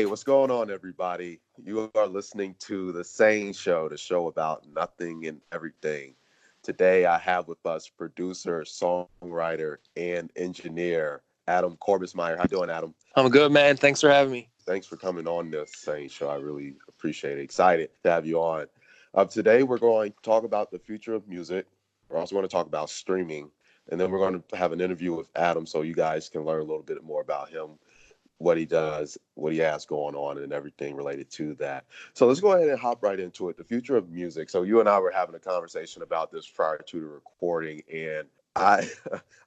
Hey, what's going on, everybody? You are listening to the SANE Show, the show about nothing and everything. Today, I have with us producer, songwriter, and engineer, Adam Korbesmeyer. How you doing, Adam? I'm good, man. Thanks for having me. Thanks for coming on this SANE Show. I really appreciate it. Excited to have you on. Today, we're going to talk about the future of music. We're also going to talk about streaming. And then we're going to have an interview with Adam so you guys can learn a little bit more about him, what he does, what he has going on, and everything related to that. So let's go ahead and hop right into it. The future of music. So you and I were having a conversation about this prior to the recording, and I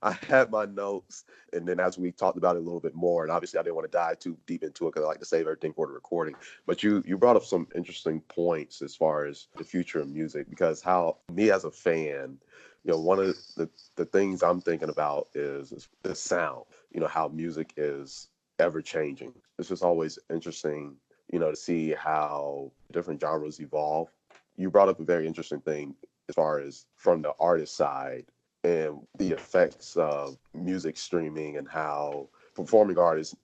I had my notes, and then as we talked about it a little bit more, and obviously I didn't want to dive too deep into it because I like to save everything for the recording. But you brought up some interesting points as far as the future of music, because how me as a fan, one of the things I'm thinking about is the sound. How music is ever changing. It's just always interesting, to see how different genres evolve. You brought up a very interesting thing as far as from the artist side and the effects of music streaming and how performing artists,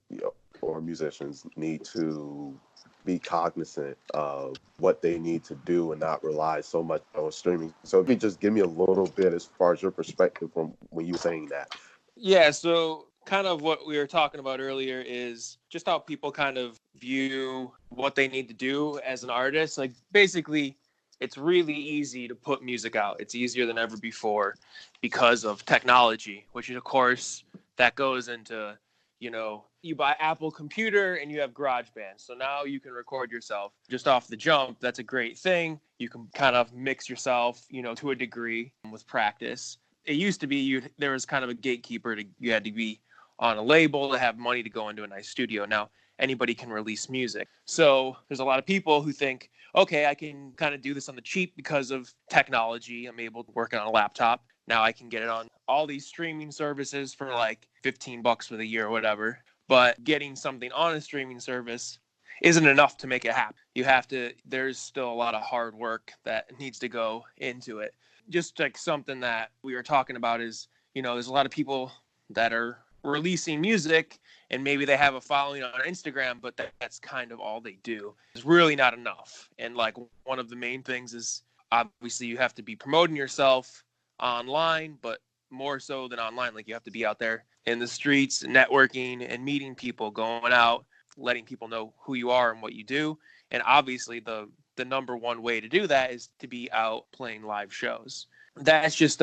or musicians need to be cognizant of what they need to do and not rely so much on streaming. So if you just give me a little bit as far as your perspective from when you were saying that. Yeah, so kind of what we were talking about earlier is just how people kind of view what they need to do as an artist. Like, basically, it's really easy to put music out. It's easier than ever before because of technology, which is, of course, that goes into, you buy Apple computer and you have GarageBand. So now you can record yourself just off the jump. That's a great thing. You can kind of mix yourself, to a degree with practice. It used to be there was kind of a gatekeeper. You had to be on a label to have money to go into a nice studio. Now anybody can release music. So there's a lot of people who think, okay, I can kind of do this on the cheap because of technology. I'm able to work on a laptop. Now I can get it on all these streaming services for like $15 for the year or whatever. But getting something on a streaming service isn't enough to make it happen. There's still a lot of hard work that needs to go into it. Just like something that we were talking about is, there's a lot of people that are releasing music and maybe they have a following on Instagram, but that's kind of all they do. It's really not enough. And like one of the main things is obviously you have to be promoting yourself online, but more so than online. Like you have to be out there in the streets, networking and meeting people, going out, letting people know who you are and what you do. And obviously the number one way to do that is to be out playing live shows. That's just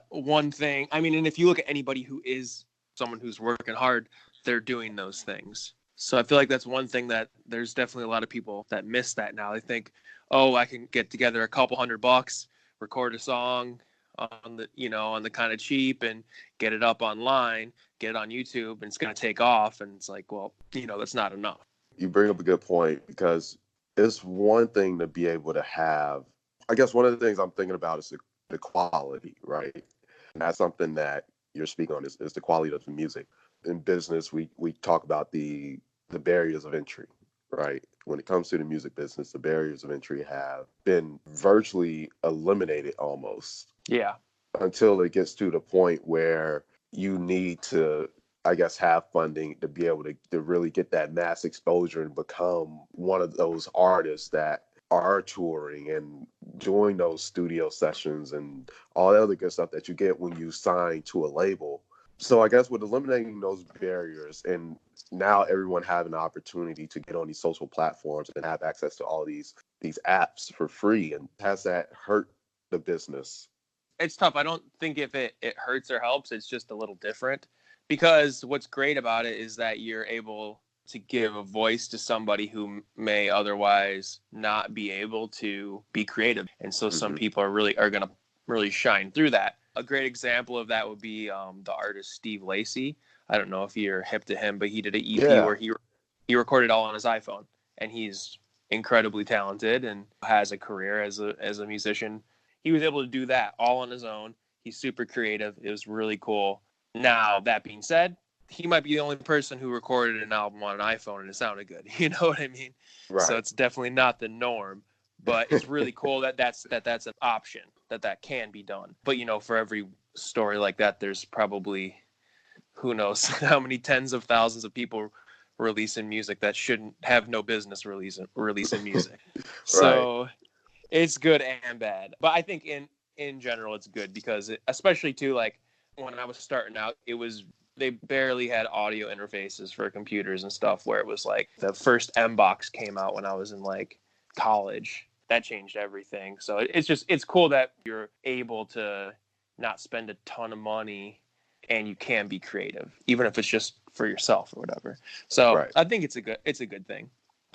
one thing. I mean, and if you look at anybody who is someone who's working hard, they're doing those things. So I feel like that's one thing that there's definitely a lot of people that miss that now. They think, oh, I can get together a couple $100, record a song on the kind of cheap and get it up online, get it on YouTube, and it's going to take off. And it's like, well, that's not enough. You bring up a good point, because it's one thing to be able to have, I guess one of the things I'm thinking about is the quality, right? And that's something that you're speaking on is the quality of the music. In business, we talk about the barriers of entry, right? When it comes to the music business, the barriers of entry have been virtually eliminated almost. Yeah. Until it gets to the point where you need to, I guess, have funding to be able to really get that mass exposure and become one of those artists that are touring and doing those studio sessions and all the other good stuff that you get when you sign to a label. So I guess with eliminating those barriers and now everyone having the opportunity to get on these social platforms and have access to all these apps for free, and has that hurt the business? It's tough. I don't think if it hurts or helps, it's just a little different, because what's great about it is that you're able to give a voice to somebody who may otherwise not be able to be creative. And so some people are going to really shine through that. A great example of that would be the artist Steve Lacy. I don't know if you're hip to him, but he did an EP where he recorded all on his iPhone, and he's incredibly talented and has a career as a musician. He was able to do that all on his own. He's super creative. It was really cool. Now, that being said, he might be the only person who recorded an album on an iPhone and it sounded good. You know what I mean? Right. So it's definitely not the norm, but it's really cool that's an option, that can be done. But, for every story like that, there's probably, who knows how many tens of thousands of people releasing music that shouldn't have no business releasing music. Right. So it's good and bad. But I think in general it's good because especially too, like when I was starting out, they barely had audio interfaces for computers and stuff, where it was like the first M box came out when I was in like college. That changed everything. So it's cool that you're able to not spend a ton of money and you can be creative, even if it's just for yourself or whatever. So Right. I think it's a good thing.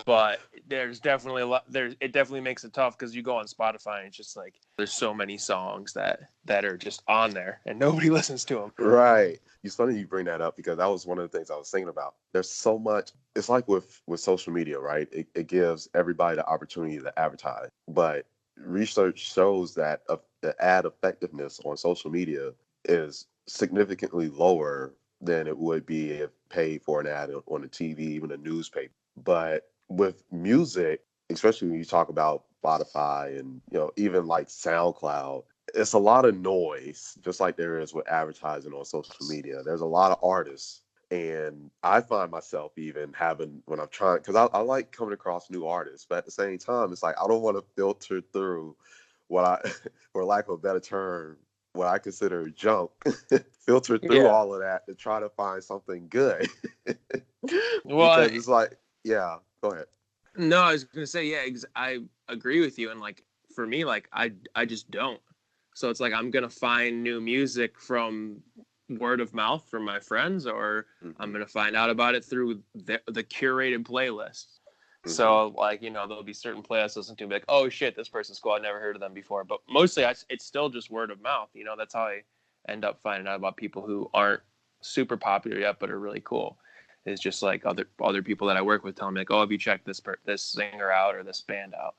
But there's definitely a lot there. It definitely makes it tough because you go on Spotify and it's just like there's so many songs that are just on there and nobody listens to them. Right. It's funny you bring that up because that was one of the things I was thinking about. There's so much. It's like with social media, right? It gives everybody the opportunity to advertise, but research shows that the ad effectiveness on social media is significantly lower than it would be if paid for an ad on the TV, even a newspaper. But with music, especially when you talk about Spotify and even like SoundCloud, it's a lot of noise, just like there is with advertising on social media. There's a lot of artists, and I find myself even having when I'm trying, because I like coming across new artists, but at the same time, it's like I don't want to filter through what I, for lack of a better term, what I consider junk, filter through Yeah. all of that to try to find something good, Well, because it's like, yeah, go ahead. no, I was gonna say, yeah, I agree with you, and like for me, like I just don't. So it's like I'm gonna find new music from word of mouth from my friends, or I'm Hmm. gonna find out about it through the curated playlists. Hmm. So like there'll be certain playlists I listen to, and be like, oh shit, this person's cool. I never heard of them before. But mostly, it's still just word of mouth. That's how I end up finding out about people who aren't super popular yet, but are really cool. Is just like other people that I work with telling me like, oh, have you checked this singer out or this band out?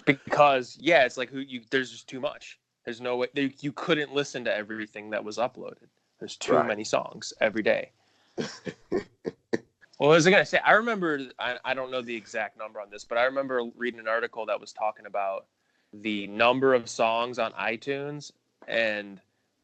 Because yeah, it's like there's just too much. There's no way you couldn't listen to everything that was uploaded. There's too Right. many songs every day. Well, what was I gonna say? I remember I don't know the exact number on this, but I remember reading an article that was talking about the number of songs on iTunes and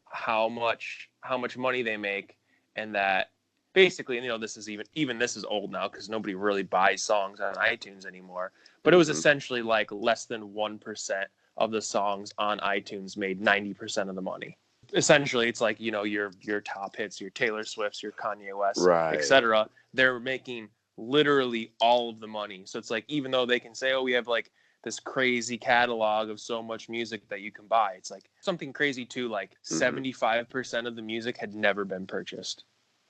how much money they make, and that basically, this is even this is old now because nobody really buys songs on iTunes anymore. But it was Hmm. essentially like less than 1% of the songs on iTunes made 90% of the money. Essentially, it's like your top hits, your Taylor Swifts, your Kanye West, Right. etc. They're making literally all of the money. So it's like even though they can say, oh, we have like this crazy catalog of so much music that you can buy, it's like something crazy too, like Hmm. 75% of the music had never been purchased.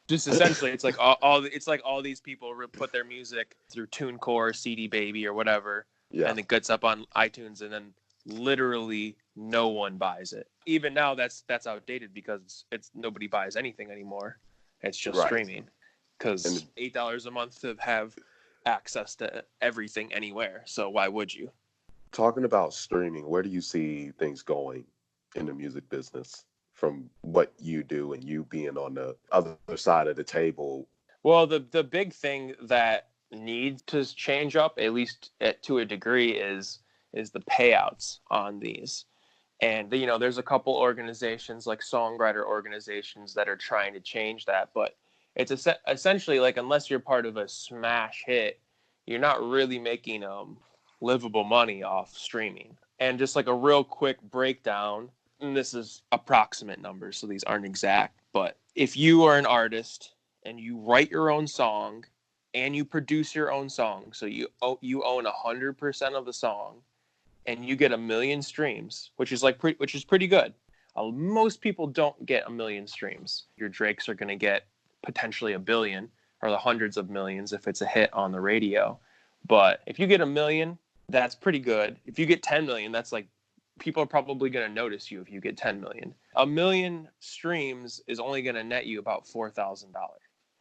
Just essentially, it's like all it's like all these people put their music through TuneCore, CD Baby, or whatever, Yeah. and it gets up on iTunes, and then literally no one buys it. Even now, that's outdated because it's nobody buys anything anymore. It's just Right. streaming because And $8 a month to have access to everything anywhere. So why would you? talking about streaming, where do you see things going in the music business from what you do and you being on the other side of the table? Well, the big thing that needs to change up, at least to a degree, is the payouts on these. And there's a couple organizations like Songwriter organizations that are trying to change that, but it's essentially like unless you're part of a smash hit, you're not really making livable money off streaming. And just like a real quick breakdown, and this is approximate numbers, so these aren't exact, but if you are an artist and you write your own song and you produce your own song, so you own 100% of the song, and you get 1 million streams, which is pretty good. Most people don't get 1 million streams. Your Drakes are going to get potentially 1 billion or the hundreds of millions if it's a hit on the radio. But if you get 1 million, that's pretty good. If you get 10 million, that's like people are probably going to notice you if you get 10 million. 1 million streams is only going to net you about $4,000.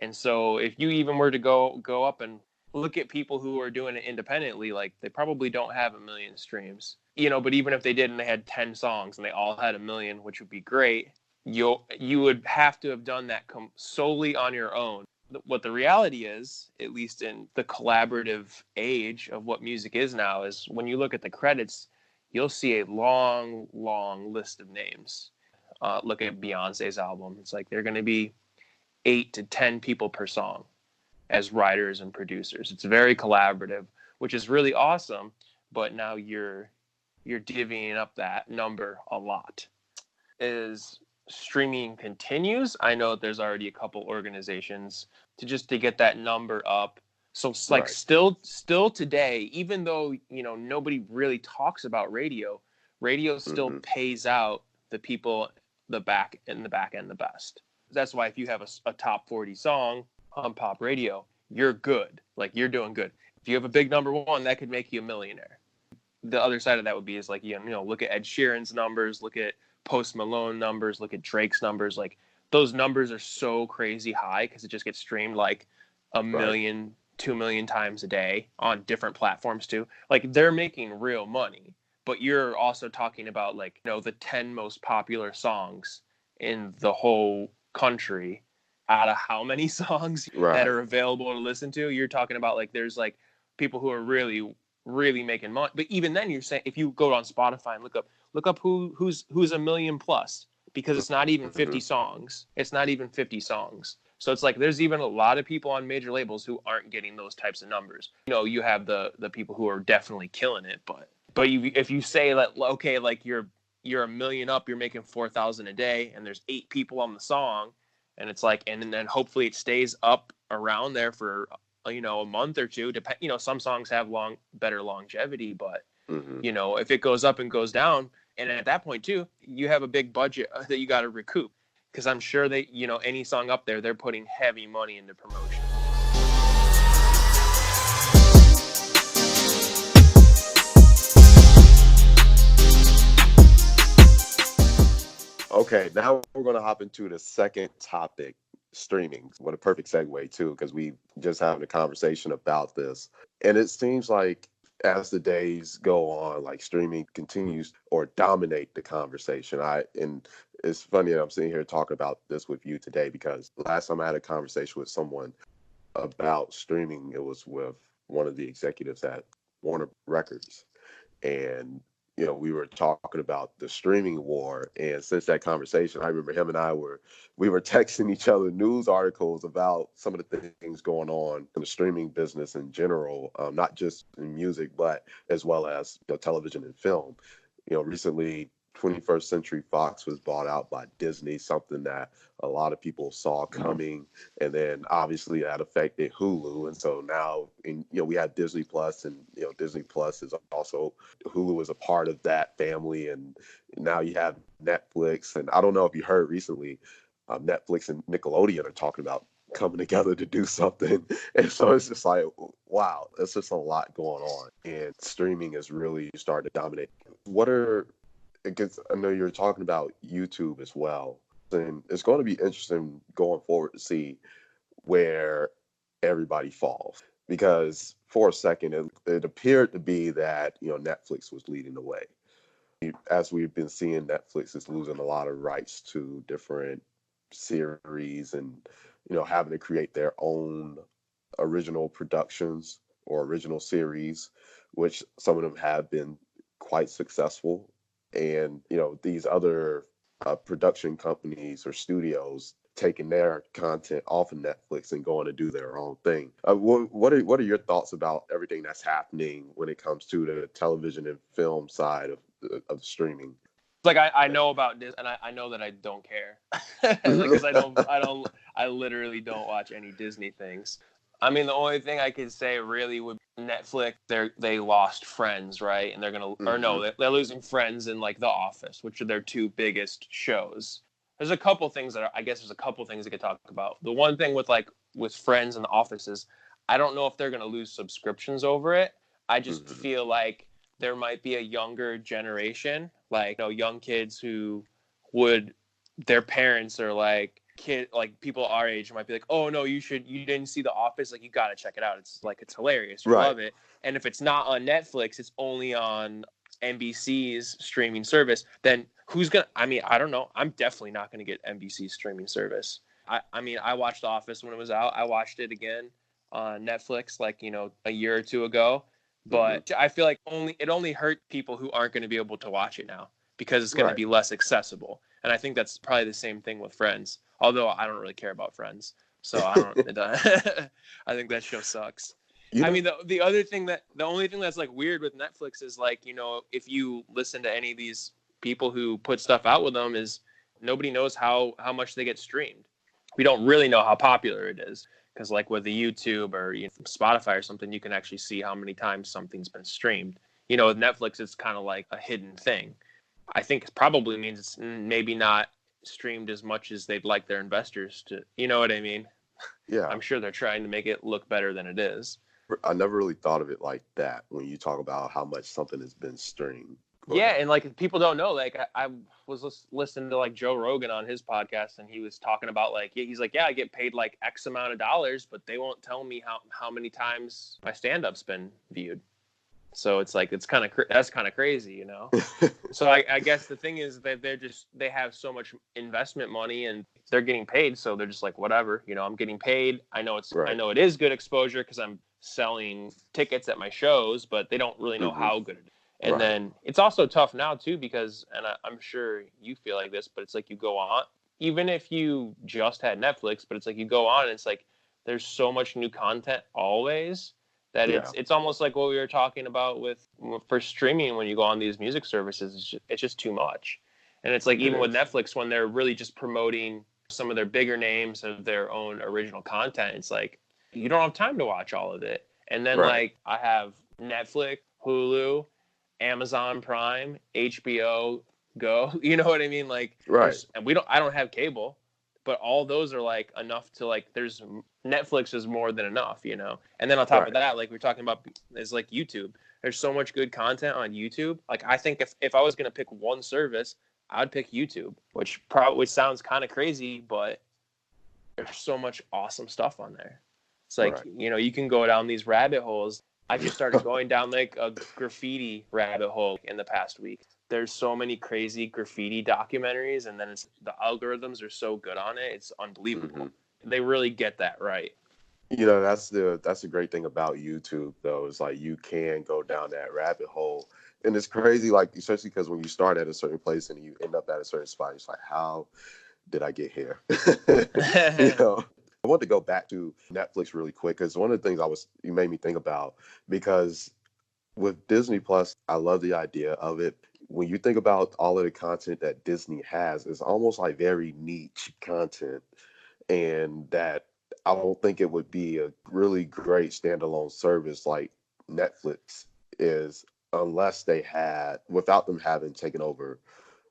And so if you even were to go up and look at people who are doing it independently, like they probably don't have 1 million streams, but even if they did and they had 10 songs and they all had 1 million, which would be great, you would have to have done that solely on your own. What the reality is, at least in the collaborative age of what music is now, is when you look at the credits, you'll see a long, long list of names. Look at Beyonce's album. It's like they're going to be 8 to 10 people per song. as writers and producers. It's very collaborative, which is really awesome. But now you're divvying up that number a lot. As streaming continues, I know there's already a couple organizations to get that number up. So it's like Right. still today, even though nobody really talks about radio still pays out the people the back end the best. That's why if you have a top 40 song on pop radio, you're good. Like, you're doing good. If you have a big number one, that could make you a millionaire. The other side of that would be is like, look at Ed Sheeran's numbers, look at Post Malone numbers, look at Drake's numbers. Like, those numbers are so crazy high because it just gets streamed like a million, 2 million times a day on different platforms too. Like, they're making real money, but you're also talking about like, the 10 most popular songs in the whole country out of how many songs that are available to listen to. You're talking about like, there's like people who are really, really making money. But even then, you're saying, if you go on Spotify and look up who's a million plus, because it's not even 50 songs. It's not even 50 songs. So it's like, there's even a lot of people on major labels who aren't getting those types of numbers. You have the people who are definitely killing it, but if you say that, okay, like you're a million up, you're making 4,000 a day, and there's 8 people on the song, and it's like, and then hopefully it stays up around there for a month or two. Some songs have better longevity, but if it goes up and goes down, and at that point too, you have a big budget that you got to recoup, because I'm sure they, any song up there, they're putting heavy money into promotion. Okay, now we're going to hop into the second topic, streaming. What a perfect segue, too, because we just having a conversation about this. And it seems like as the days go on, like, streaming continues or dominate the conversation. And it's funny that I'm sitting here talking about this with you today, because last time I had a conversation with someone about streaming, it was with one of the executives at Warner Records. And we were talking about the streaming war, and since that conversation, I remember him and we were texting each other news articles about some of the things going on in the streaming business in general, not just in music, but as well as television and film. Recently, 21st Century Fox was bought out by Disney, something that a lot of people saw coming, and then obviously that affected Hulu, and so now we have Disney Plus, and Disney Plus is also, Hulu is a part of that family, and now you have Netflix, and I don't know if you heard recently, Netflix and Nickelodeon are talking about coming together to do something, and so it's just like, wow, there's just a lot going on, and streaming is really starting to dominate. Because I know you're talking about YouTube as well, and it's going to be interesting going forward to see where everybody falls. Because for a second, it appeared to be that Netflix was leading the way. As we've been seeing, Netflix is losing a lot of rights to different series, and having to create their own original productions or original series, which some of them have been quite successful. And these other production companies or studios taking their content off of Netflix and going to do their own thing. What are your thoughts about everything that's happening when it comes to the television and film side of streaming? Like, I know about this, and I know that I don't care, because I literally don't watch any Disney things. I mean, the only thing I could say really would Netflix. They lost Friends, right? And they're gonna, or no, they're losing Friends and like The Office, which are their 2 biggest shows. There's a couple things I guess there's a couple things I could talk about. The one thing with Friends and The Office is, I don't know if they're gonna lose subscriptions over it. I just feel like there might be a younger generation, like young kids who their parents are like, people our age might be like, oh no, you didn't see The Office, like you gotta check it out, it's hilarious, you love it. And if it's not on Netflix, it's only on NBC's streaming service, then I don't know, I'm definitely not gonna get NBC's streaming service. I watched The Office when it was out. I watched it again on Netflix a year or two ago, but I feel like it only hurt people who aren't going to be able to watch it now, because it's going to be less accessible. And I think that's probably the same thing with Friends, although I don't really care about Friends. So I don't. I think that show sucks. You I know, mean, the only thing that's like weird with Netflix is like, if you listen to any of these people who put stuff out with them, is nobody knows how much they get streamed. We don't really know how popular it is, because like with the YouTube or Spotify or something, you can actually see how many times something's been streamed. With Netflix, it's kind of like a hidden thing. I think it probably means it's maybe not streamed as much as they'd like their investors to. You know what I mean? yeah, I'm sure they're trying to make it look better than it is. I never really thought of it like that when you talk about how much something has been streamed. Go Yeah, ahead. and like people don't know. Like I was listening to like Joe Rogan on his podcast, and he was talking about like he's like, yeah, I get paid like X amount of dollars, but they won't tell me how many times my stand up's been viewed. So it's like that's kind of crazy. So I guess the thing is that they have so much investment money and they're getting paid, so they're just like, whatever. I'm getting paid. I know Right. it is good exposure because I'm selling tickets at my shows, but they don't really know Mm-hmm. how good it is. And Right. then it's also tough now too because, and I'm sure you feel like this, but it's like you go on, even if you just had Netflix, but it's like you go on and it's like there's so much new content always that Yeah. it's almost like what we were talking about for streaming when you go on these music services. It's just too much. And it's like It even with is. Netflix, when they're really just promoting some of their bigger names of their own original content, it's like you don't have time to watch all of it. And then Right. like I have Netflix, Hulu, Amazon Prime, HBO Go. You know what I mean? Like Right. and I don't have cable, but all those are like enough to like there's Netflix is more than enough, And then on top of Right. that, like we're talking about is like YouTube. There's so much good content on YouTube. Like I think if I was gonna pick one service, I'd pick YouTube, which probably sounds kind of crazy, but there's so much awesome stuff on there. It's like, Right. you can go down these rabbit holes. I just started going down like a graffiti rabbit hole in the past week. There's so many crazy graffiti documentaries, and then the algorithms are so good on it. It's unbelievable. Mm-hmm. They really get that right. That's the great thing about YouTube though, is like you can go down that rabbit hole. And it's crazy, like especially because when you start at a certain place and you end up at a certain spot, it's like, how did I get here? I want to go back to Netflix really quick because one of the things you made me think about, because with Disney Plus, I love the idea of it. When you think about all of the content that Disney has, it's almost like very niche content, and that I don't think it would be a really great standalone service like Netflix is unless without them having taken over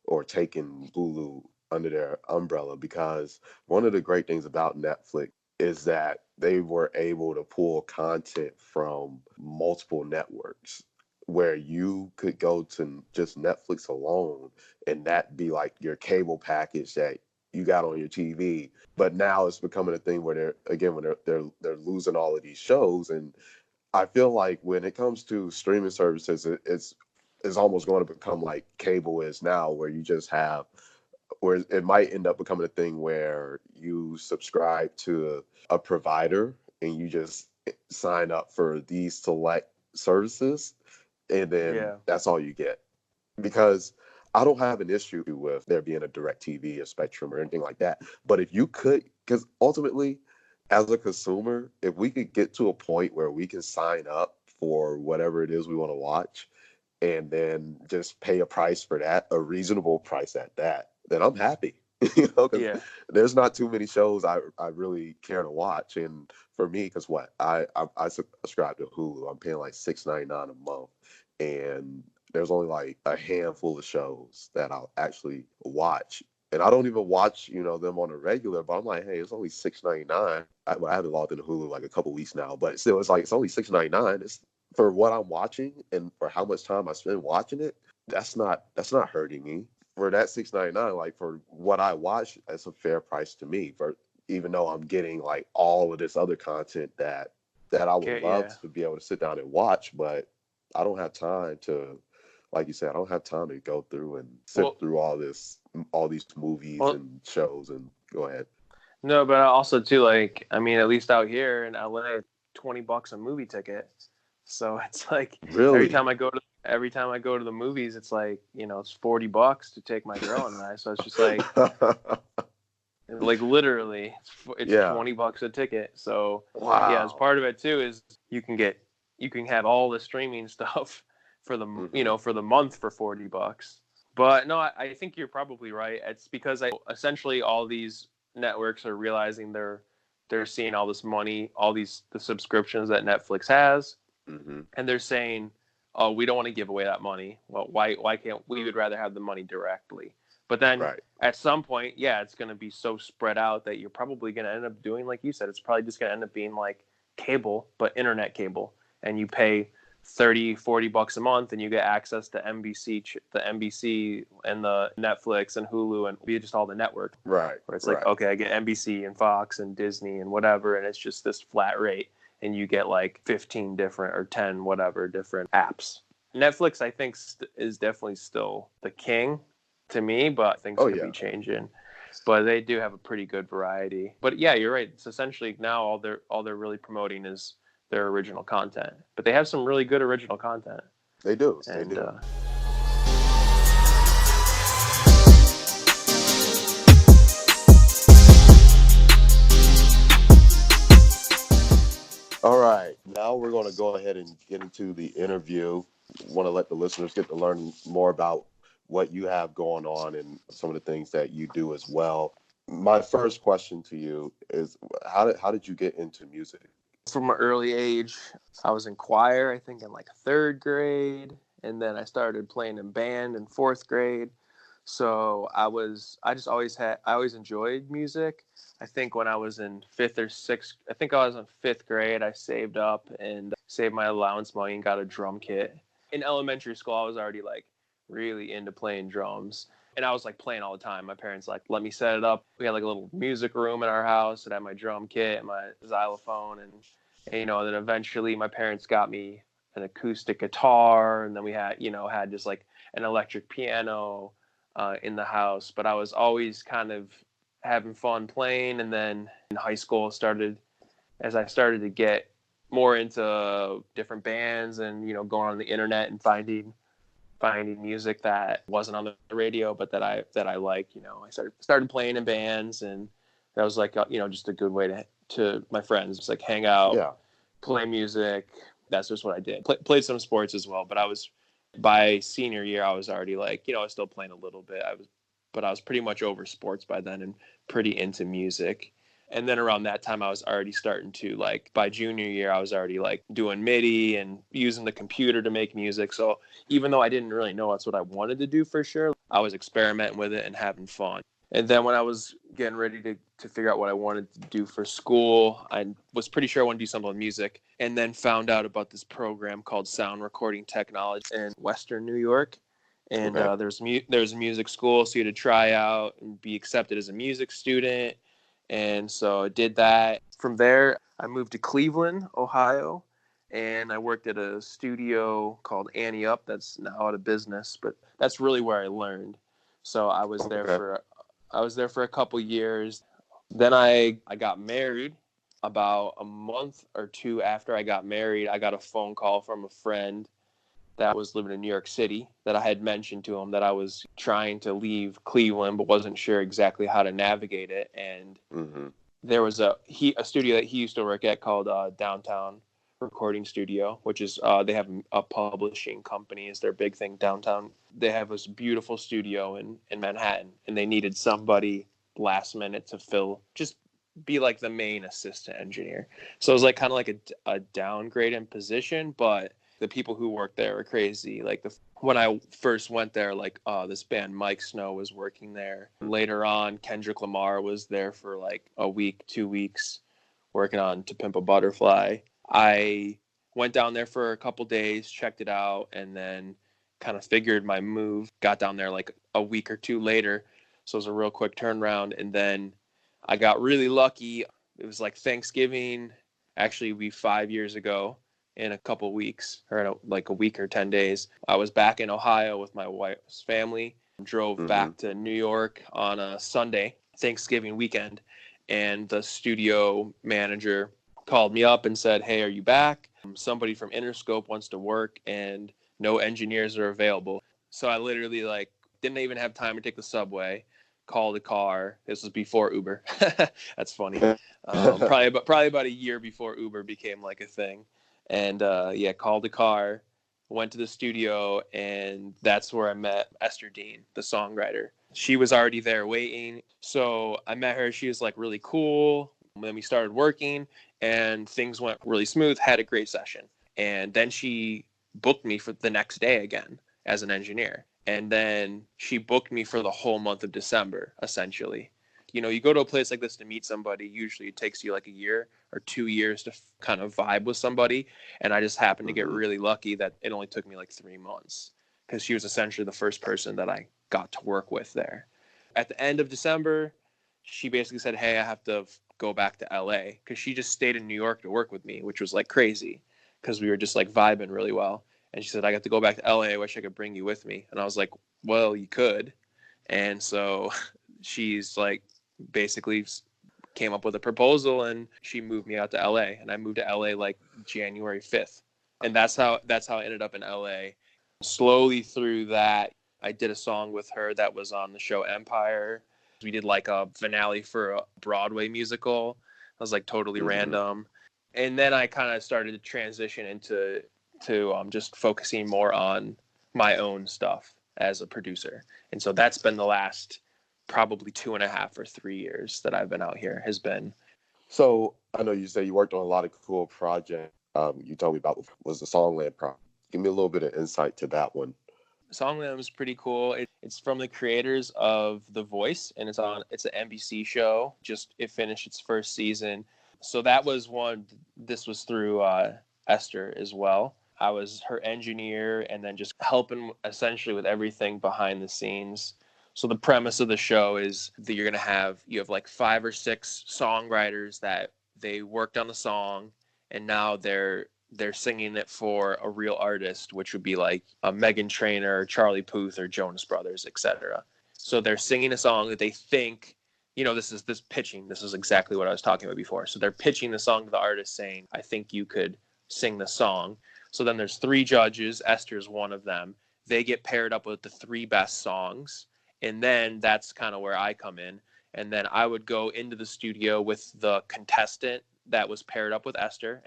or taken Hulu under their umbrella. Because one of the great things about Netflix is that they were able to pull content from multiple networks where you could go to just Netflix alone and that be like your cable package that you got on your TV. But now it's becoming a thing where they're losing all of these shows. And I feel like when it comes to streaming services, it's almost going to become like cable is now, where you just have, where it might end up becoming a thing where you subscribe to a provider and you just sign up for these select services, and then Yeah. that's all you get. Because I don't have an issue with there being a direct TV or Spectrum or anything like that. But if you could, because ultimately, as a consumer, if we could get to a point where we can sign up for whatever it is we want to watch and then just pay a price for that, a reasonable price at that, then I'm happy. Because Yeah. there's not too many shows I really care to watch. And for me, because I subscribe to Hulu, I'm paying like $6.99 a month, and there's only like a handful of shows that I'll actually watch. And I don't even watch, them on a regular, but I'm like, hey, it's only $6.99. I haven't logged into Hulu like a couple weeks now, but still, it's like it's only $6.99. It's for what I'm watching and for how much time I spend watching it. That's not hurting me. For that $6.99, like for what I watch, that's a fair price to me. For even though I'm getting like all of this other content that I would Okay. love Yeah. to be able to sit down and watch, but I don't have time to, like you said, I don't have time to go through and sift through all these movies and shows. And go ahead. No, but also too, like, I mean, at least out here in LA, $20 a movie ticket. So it's like every Really? time I go to the movies, it's like, it's $40 to take my girl and I. So it's just like, Like literally, it's Yeah. $20 a ticket. So yeah, as Wow. part of it too is you can have all the streaming stuff for the Hmm. for the month for $40. But no, I think you're probably right. It's because essentially all these networks are realizing they're seeing all this money, all the subscriptions that Netflix has, Hmm. and they're saying, "Oh, we don't want to give away that money. Well, why can't we? Would rather have the money directly." But then Right. at some point, yeah, it's going to be so spread out that you're probably going to end up doing, like you said, it's probably just going to end up being like cable, but internet cable, and you pay 30-40 bucks a month and you get access to NBC and the Netflix and Hulu and just all the network, Right. where it's like, Right. okay, I get NBC and Fox and Disney and whatever, and it's just this flat rate, and you get like 15 different or 10 whatever different apps. Netflix, I think, is definitely still the king to me, but things Oh could be yeah. changing. But they do have a pretty good variety. But yeah, you're right. It's essentially now all they're really promoting is their original content. But they have some really good original content. They do. They And do. All right. Now we're going to go ahead and get into the interview. Want to let the listeners get to learn more about what you have going on and some of the things that you do as well. My first question to you is how did you get into music? from an early age, I was in choir, I think in like third grade, and then I started playing in band in fourth grade. So I just I always enjoyed music. I think when I was in fifth or sixth, I think I was in fifth grade, I saved up and saved my allowance money and got a drum kit. In elementary school, I was already like really into playing drums. And I was like playing all the time. My parents like let me set it up. We had like a little music room in our house that had my drum kit and my xylophone and then eventually my parents got me an acoustic guitar, and then we had just like an electric piano in the house. But I was always kind of having fun playing, and then in high school as I started to get more into different bands and going on the internet and finding music that wasn't on the radio but that I like. I started playing in bands, and that was like just a good way to my friends just like hang out, Yeah. play music. That's just what I did. Played some sports as well, but by senior year I was already like I was still playing a little bit. But I was pretty much over sports by then and pretty into music. And then around that time I was already starting to like, by junior year I was already like doing MIDI and using the computer to make music. So even though I didn't really know that's what I wanted to do for sure, I was experimenting with it and having fun. And then when I was getting ready to figure out what I wanted to do for school, I was pretty sure I wanted to do something with music, and then found out about this program called Sound Recording Technology in Western New York. And Okay. there's a music school, so you had to try out and be accepted as a music student. And so I did that. From there, I moved to Cleveland, Ohio, and I worked at a studio called Annie Up that's now out of business, but that's really where I learned. So Okay. I was there for a couple years. Then I got married. About a month or two after I got married, I got a phone call from a friend that was living in New York City, that I had mentioned to him that I was trying to leave Cleveland but wasn't sure exactly how to navigate it. And Hmm. there was a studio that he used to work at called Downtown Recording Studio, which is they have a publishing company is their big thing downtown. They have this beautiful studio in Manhattan, and they needed somebody last minute to just be like the main assistant engineer. So it was like kind of like a downgrade in position, but the people who worked there were crazy. Like when I first went there, like this band Mike Snow was working there. Later on, Kendrick Lamar was there for like a week, 2 weeks, working on To Pimp a Butterfly. I went down there for a couple days, checked it out, and then kind of figured my move. Got down there like a week or two later, so it was a real quick turnaround. And then I got really lucky. It was like Thanksgiving, actually, it'd be 5 years ago in a couple weeks, or like a week or 10 days. I was back in Ohio with my wife's family, drove Hmm. back to New York on a Sunday, Thanksgiving weekend, and the studio manager called me up and said, "Hey, are you back? Somebody from Interscope wants to work and no engineers are available." So I literally like didn't even have time to take the subway. called a car. This was before Uber. That's funny. Probably about a year before Uber became like a thing. And called a car, went to the studio, and that's where I met Esther Dean, the songwriter. She was already there waiting. So I met her. She was like really cool. Then we started working and things went really smooth, had a great session. And then she booked me for the next day again as an engineer. And then she booked me for the whole month of December, essentially. You know, you go to a place like this to meet somebody, usually it takes you like a year or 2 years to kind of vibe with somebody. And I just happened to get really lucky that it only took me like 3 months, because she was essentially the first person that I got to work with there. At the end of December, she basically said, hey, I have to go back to LA, because she just stayed in New York to work with me, which was like crazy because we were just like vibing really well. And she said, I got to go back to LA. I wish I could bring you with me. And I was like, well, you could. And so she's like basically came up with a proposal and she moved me out to LA. And I moved to LA like January 5th. And that's how I ended up in LA. Slowly through that, I did a song with her that was on the show Empire. We did like a finale for a Broadway musical. It was like totally random. And then I kind of started to transition into just focusing more on my own stuff as a producer. And so that's been the last probably 2.5 or 3 years that I've been out here has been. So I know you say you worked on a lot of cool projects. You told me about was the Songland project. Give me a little bit of insight to that one. Songland was pretty cool. It's from the creators of The Voice, and it's an NBC show. It finished its first season. So that was one. This was through Esther as well. I was her engineer and then just helping essentially with everything behind the scenes. So the premise of the show is that you have like 5 or 6 songwriters that they worked on the song, and now they're singing it for a real artist, which would be like a Meghan Trainor, Charlie Puth, or Jonas Brothers, etc. So they're singing a song that they think, this is exactly what I was talking about before. So they're pitching the song to the artist saying, I think you could sing the song. So then there's 3 judges. Esther's one of them. They get paired up with the 3 best songs. And then that's kind of where I come in. And then I would go into the studio with the contestant that was paired up with Esther,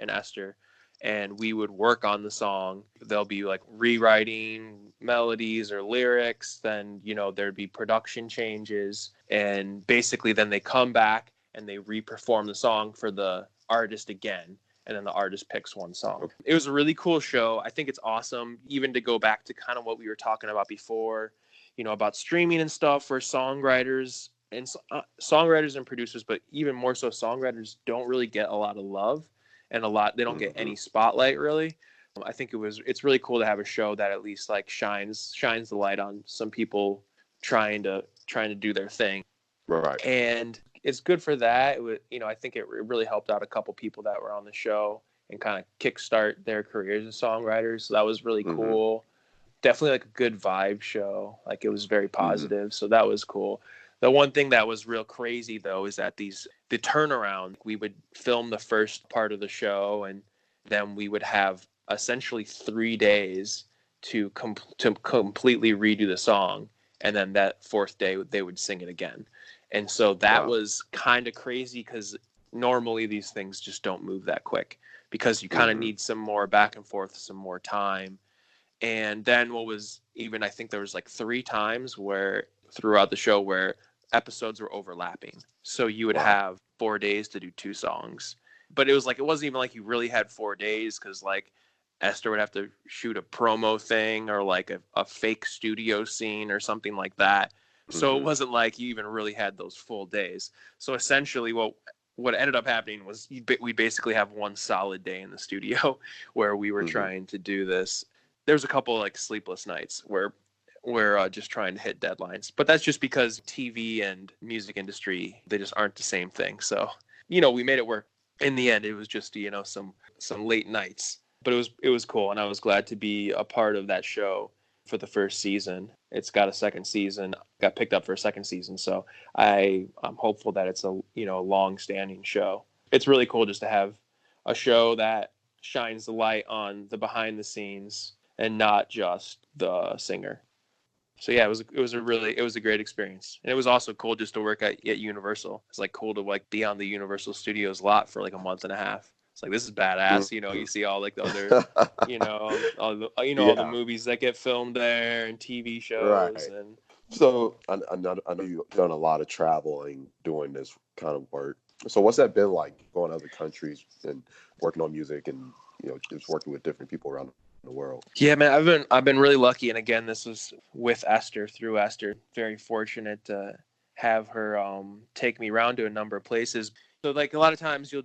and we would work on the song. There'll be like rewriting melodies or lyrics. Then, there'd be production changes. And basically then they come back and they re-perform the song for the artist again. And then the artist picks one song. It was a really cool show. I think it's awesome, even to go back to kind of what we were talking about before, about streaming and stuff, where songwriters and producers, but even more so songwriters, don't really get a lot of love. And they don't get any spotlight really. I think it's really cool to have a show that at least like shines the light on some people trying to do their thing. Right. And it's good for that. I think it really helped out a couple people that were on the show and kind of kickstart their careers as songwriters. So that was really cool. Definitely like a good vibe show. Like it was very positive. So that was cool. The one thing that was real crazy, though, is that the turnaround, we would film the first part of the show, and then we would have essentially 3 days to completely redo the song. And then that 4th day, they would sing it again. And so that was kind of crazy, because normally these things just don't move that quick, because you kind of need some more back and forth, some more time. And then I think there was like 3 times throughout the show where episodes were overlapping. So you would have 4 days to do 2 songs. But it wasn't even like you really had 4 days, because like Esther would have to shoot a promo thing or like a fake studio scene or something like that. So it wasn't like you even really had those full days. So essentially what ended up happening was we basically have one solid day in the studio where we were trying to do this. There's a couple like sleepless nights where we're just trying to hit deadlines, but that's just because TV and music industry, they just aren't the same thing. So, we made it work. In the end, it was just, some late nights, but it was cool. And I was glad to be a part of that show for the first season. It's got a second season, got picked up for a second season. So I'm hopeful that it's a long standing show. It's really cool just to have a show that shines the light on the behind the scenes and not just the singer. So yeah, it was a great experience, and it was also cool just to work at Universal. It's like cool to like be on the Universal Studios lot for like a month and a half. It's like, this is badass. You know, you see all like the other, all the Yeah, movies that get filmed there and TV shows. right. And So I know you've done a lot of traveling doing this kind of work. So what's that been like going to other countries and working on music and just working with different people around the world? yeah, man, I've been really lucky. And again, this was with Esther, through Esther. Very fortunate to have her take me around to a number of places. So like a lot of times we'll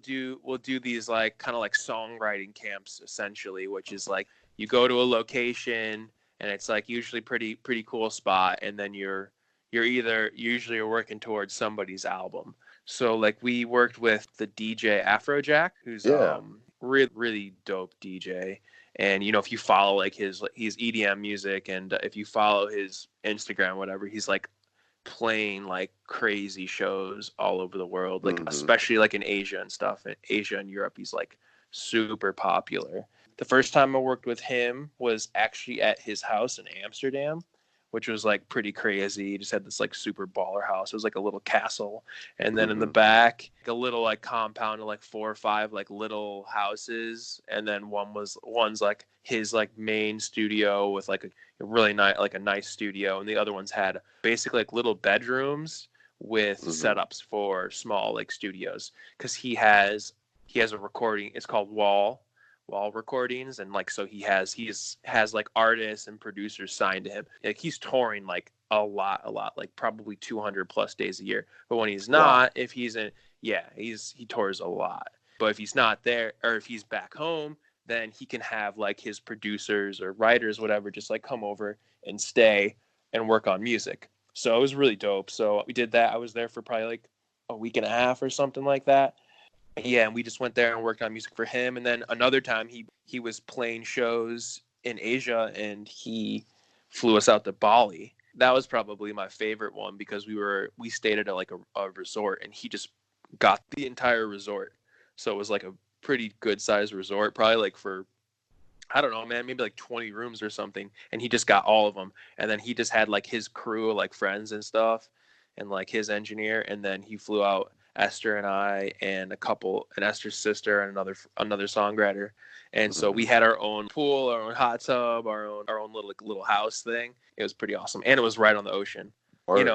do these like kind of like songwriting camps essentially, which is like you go to a location and it's like usually pretty cool spot, and then you're either usually you're working towards somebody's album. So like we worked with the DJ Afrojack, who's Yeah. really dope DJ. And if you follow like his EDM music, and if you follow his Instagram, whatever, he's like playing like crazy shows all over the world, like Hmm. especially like in Asia and stuff. In Asia and Europe, he's like super popular. The first time I worked with him was actually at his house in Amsterdam, which was like pretty crazy. He just had this like super baller house. It was like a little castle, and then in the Hmm. back, like, a little like compound of like 4 or 5 like little houses, and then one's like his like main studio with like a really nice, like a nice studio, and the other ones had basically like little bedrooms with Hmm. setups for small like studios, because he has a recording. It's called Wall Recordings, and like so he has like artists and producers signed to him. Like he's touring like a lot, like probably 200 plus days a year. But when he's Wow. not, if he's in, yeah, he tours a lot. But if he's not there, or if he's back home, then he can have like his producers or writers, whatever, just like come over and stay and work on music. So it was really dope. So we did that. I was there for probably like a week and a half or something like that. Yeah, and we just went there and worked on music for him. And then another time he was playing shows in Asia, and he flew us out to Bali. That was probably my favorite one, because we stayed at like a resort, and he just got the entire resort. So it was like a pretty good sized resort, probably like for, I don't know, man, maybe like 20 rooms or something. And he just got all of them. And then he just had like his crew, like friends and stuff, and like his engineer. And then he flew out Esther and I and Esther's sister and another songwriter. And so we Hmm. had our own pool, our own hot tub, our own little house thing. It was pretty awesome. And it was right on the ocean. Word.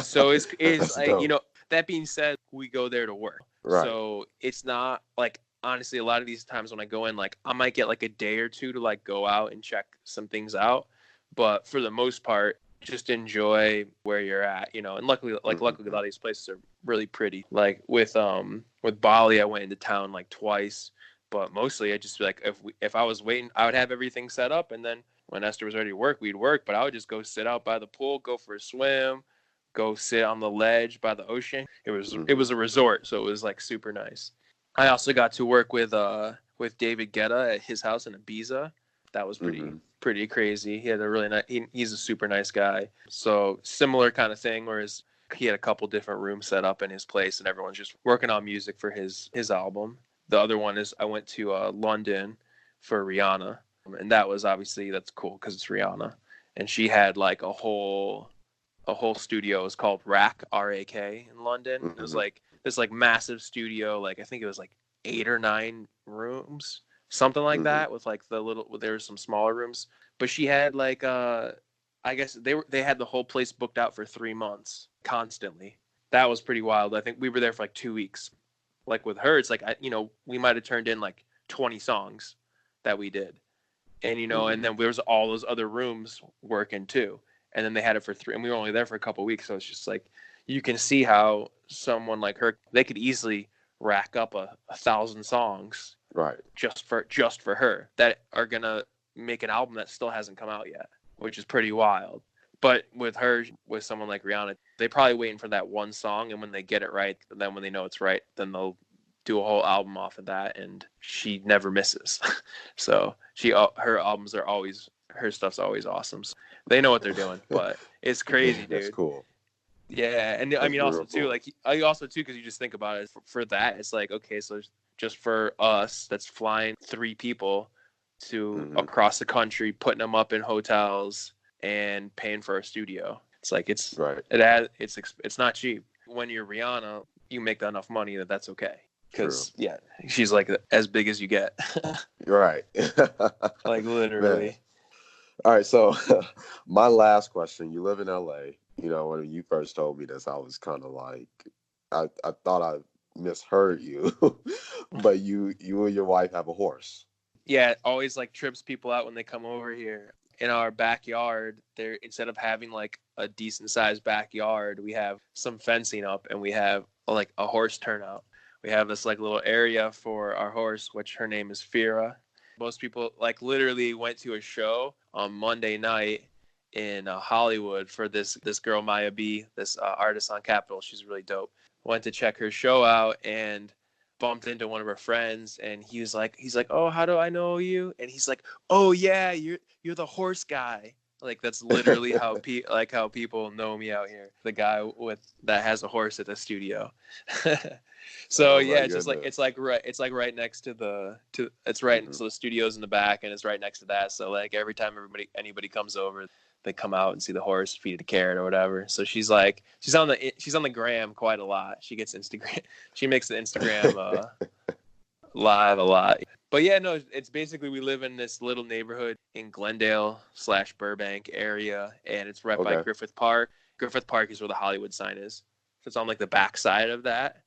So it's That's like, dope. that being said, we go there to work. Right. So it's not like, honestly, a lot of these times when I go in, like I might get like a day or two to like go out and check some things out, but for the most part, just enjoy where you're at, and luckily a Hmm. lot of these places are really pretty. Like with Bali, I went into town like twice, but mostly I just like, if I was waiting, I would have everything set up, and then when Esther was ready to work, we'd work, but I would just go sit out by the pool, go for a swim, go sit on the ledge by the ocean. It was Hmm. a resort, so it was like super nice. I also got to work with David Guetta at his house in Ibiza. That was Hmm. pretty crazy. He had a really nice. He's a super nice guy. So similar kind of thing, whereas he had a couple different rooms set up in his place, and everyone's just working on music for his album. The other one is I went to London for Rihanna, and that was obviously, that's cool because it's Rihanna, and she had like a whole studio. It was called RAK in London. It was Hmm. like this like massive studio. Like I think it was like 8 or 9 rooms, something like Hmm. that. With like there were some smaller rooms, but she had like I guess they had the whole place booked out for 3 months constantly. That was pretty wild. I think we were there for like 2 weeks. Like with her, it's like we might have turned in like 20 songs that we did, and Hmm. then there was all those other rooms working too, and then they had it for 3, and we were only there for a couple of weeks, so it's just like you can see how someone like her, they could easily rack up a thousand songs Right. just for her that are gonna make an album that still hasn't come out yet, which is pretty wild. But with her, with someone like Rihanna, they probably waiting for that one song, and when they get it right, then when they know it's right, then they'll do a whole album off of that, and she never misses. So her stuff's always awesome. So they know what they're doing, but it's crazy, That's dude. cool. Yeah, and I That's mean real also too, cool. like I also too, because you just think about it, for that, it's like, okay, so just for us, that's flying 3 people to Hmm. across the country, putting them up in hotels, and paying for a studio. It's like it's Right. it's not cheap. When you're Rihanna, you make enough money that's okay. True. Because yeah, she's like as big as you get. You're right. Like Man. literally. All right. So my last question, you live in LA. When you first told me this, I was kind of like, I thought I misheard you, but you and your wife have a horse. Yeah, it always like trips people out when they come over here. In our backyard, there instead of having like a decent sized backyard, we have some fencing up and we have like a horse turnout. We have this like little area for our horse, which her name is Fira. Most people like literally went to a show on Monday night in Hollywood for this girl Maya B, this artist on Capitol. She's really dope. Went to check her show out and bumped into one of her friends, and he's like, oh, how do I know you? And he's like, oh yeah, you're the horse guy. Like that's literally how how people know me out here. The guy that has a horse at the studio. So Oh my yeah, it's just like goodness. it's like right next to it's right. Mhm. So the studio's in the back, and it's right next to that. So like every time anybody comes over, they come out and see the horse, feed it a carrot or whatever. So she's on the gram quite a lot. She gets Instagram. She makes the Instagram live a lot. But yeah, no, it's basically we live in this little neighborhood in Glendale/Burbank area, and it's right by Okay. Griffith Park. Griffith Park is where the Hollywood sign is. So it's on like the back side of that.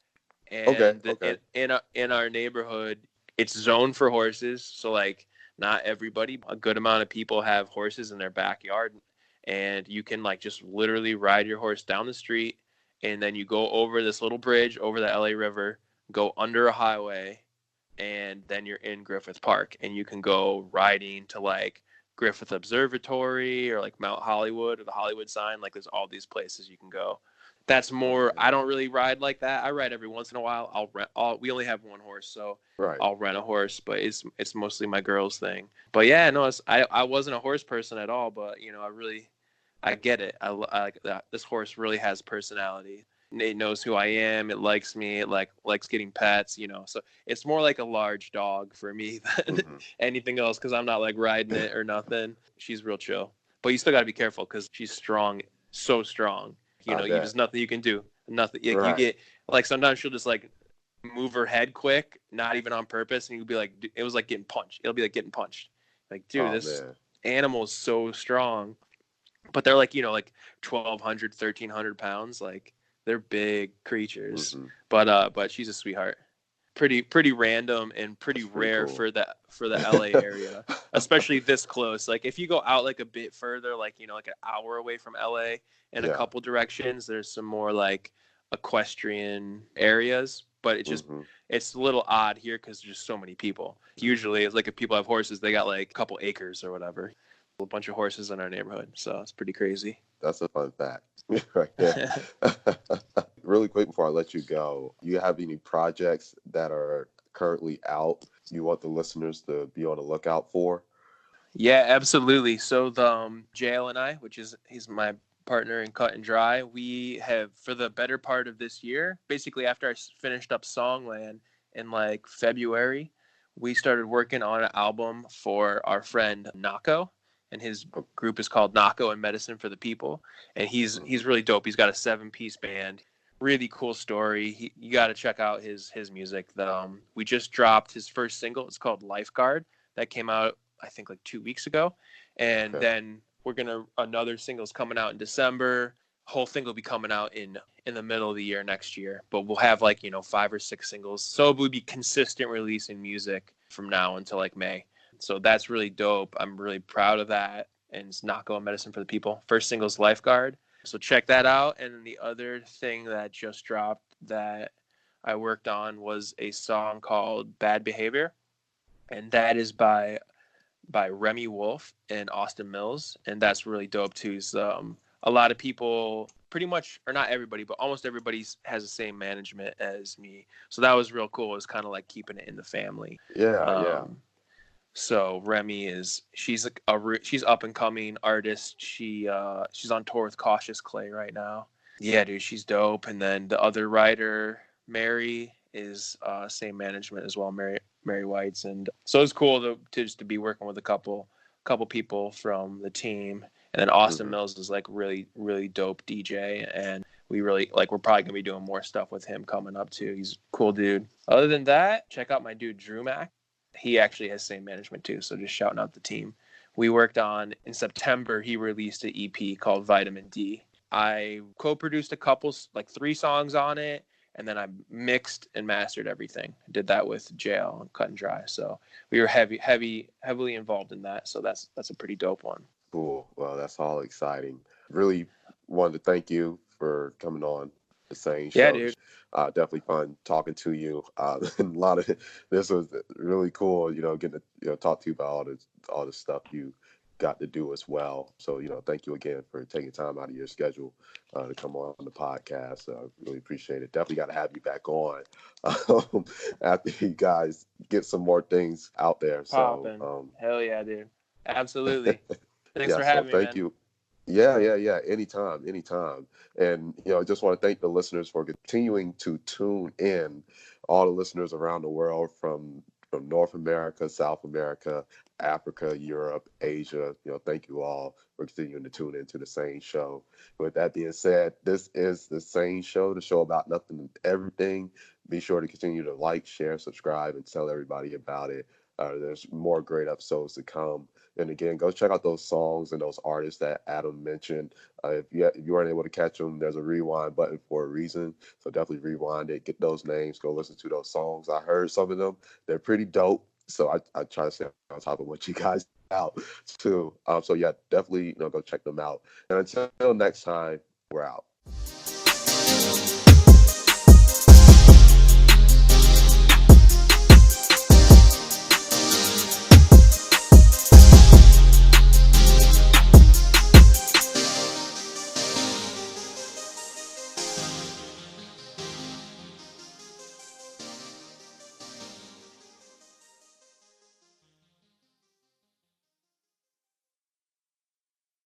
Okay. And Okay. in our neighborhood, it's zoned for horses. So like not everybody, a good amount of people have horses in their backyard, and you can like just literally ride your horse down the street, and then you go over this little bridge over the LA River, go under a highway, and then you're in Griffith Park, and you can go riding to like Griffith Observatory or like Mount Hollywood or the Hollywood sign. Like there's all these places you can go. That's Oh more. I man. don't really ride like that. I ride every once in a while. I'll rent. We only have one horse, so Right. I'll rent a horse. But it's mostly my girl's thing. But yeah, no, I wasn't a horse person at all. But I get it. I like that. This horse really has personality. It knows who I am. It likes me. It likes getting pets. So it's more like a large dog for me than Hmm. anything else because I'm not like riding it or nothing. She's real chill. But you still got to be careful because she's strong, so strong. I There's bet. nothing you can do. Nothing. Like, you Right. get like sometimes she'll just like move her head quick, not even on purpose, and you'll be like, it was like getting punched. It'll be like getting punched. Like, dude, Oh this man. animal is so strong. But they're like, like 1,200, 1,300 pounds. Like they're big creatures. Hmm. But she's a sweetheart. Pretty random and pretty That's pretty rare cool. for the LA area, especially this close. Like if you go out like a bit further, like like an hour away from LA in a Yeah. couple directions, there's some more like equestrian areas. But Hmm. it's a little odd here because there's just so many people. Usually, it's like if people have horses, they got like a couple acres or whatever. A bunch of horses in our neighborhood, so it's pretty crazy. That's a fun fact right there. Really quick before I let you go, you have any projects that are currently out you want the listeners to be on the lookout for? Yeah, absolutely. So the JL and I, he's my partner in Cut and Dry, we have for the better part of this year, basically after I finished up Songland in like February, we started working on an album for our friend Nako, and his group is called Nako and Medicine for the People, and he's really dope. He's got a 7-piece band. Really cool story. You got to check out his music. We just dropped his first single. It's called Lifeguard. That came out I think like 2 weeks ago, and Okay. then another single's coming out in December. Whole thing will be coming out in the middle of the year next year, but we'll have like 5 or 6 singles, so we'll be consistent releasing music from now until like May. So that's really dope. I'm really proud of that, and it's Nako and Medicine for the People. First single's Lifeguard, so check that out. And then the other thing that just dropped that I worked on was a song called Bad Behavior, and that is by Remy Wolf and Austin Mills, and that's really dope too. So, a lot of people, pretty much, or not everybody, but almost everybody has the same management as me. So that was real cool. It was kind of like keeping it in the family. Yeah, yeah. Um, so Remy she's she's up and coming artist. She's on tour with Cautious Clay right now. Yeah, dude, she's dope. And then the other writer, Mary, is same management as well, Mary White's, and so it's cool to just to be working with a couple people from the team. And then Austin Mm-hmm. Mills is like really, really dope DJ. And we really like, we're probably going to be doing more stuff with him coming up too. He's a cool dude. Other than that, check out my dude, Drew Mack. He actually has SANE management too. So just shouting out the team. We worked on, in September, he released an EP called Vitamin D. I co-produced a couple, like 3 songs on it, and then I mixed and mastered everything. I did that with Jail and Cut and Dry. So we were heavily involved in that. So that's a pretty dope one. Cool. Well, that's all exciting. Really wanted to thank you for coming on the SANE Yeah, Show. dude. Definitely fun talking to you. And a lot of this was really cool. Getting to talk to you about all the stuff you got to do as well. So thank you again for taking time out of your schedule to come on the podcast. Really appreciate it. Definitely got to have you back on after you guys get some more things out there. So Poppin'. Hell yeah, dude. Absolutely. Thanks yeah. for So having me, thank man. you. Yeah. Anytime, anytime. And I just want to thank the listeners for continuing to tune in. All the listeners around the world from North America, South America, Africa, Europe, Asia. Thank you all for continuing to tune into the SANE Show. With that being said, this is the SANE Show, the show about nothing and everything. Be sure to continue to like, share, subscribe, and tell everybody about it. There's more great episodes to come. And again, go check out those songs and those artists that Adam mentioned. If you weren't able to catch them, there's a rewind button for a reason. So definitely rewind it, get those names, go listen to those songs. I heard some of them; they're pretty dope. So I try to stay on top of what you guys out too. So yeah, definitely go check them out. And until next time, we're out.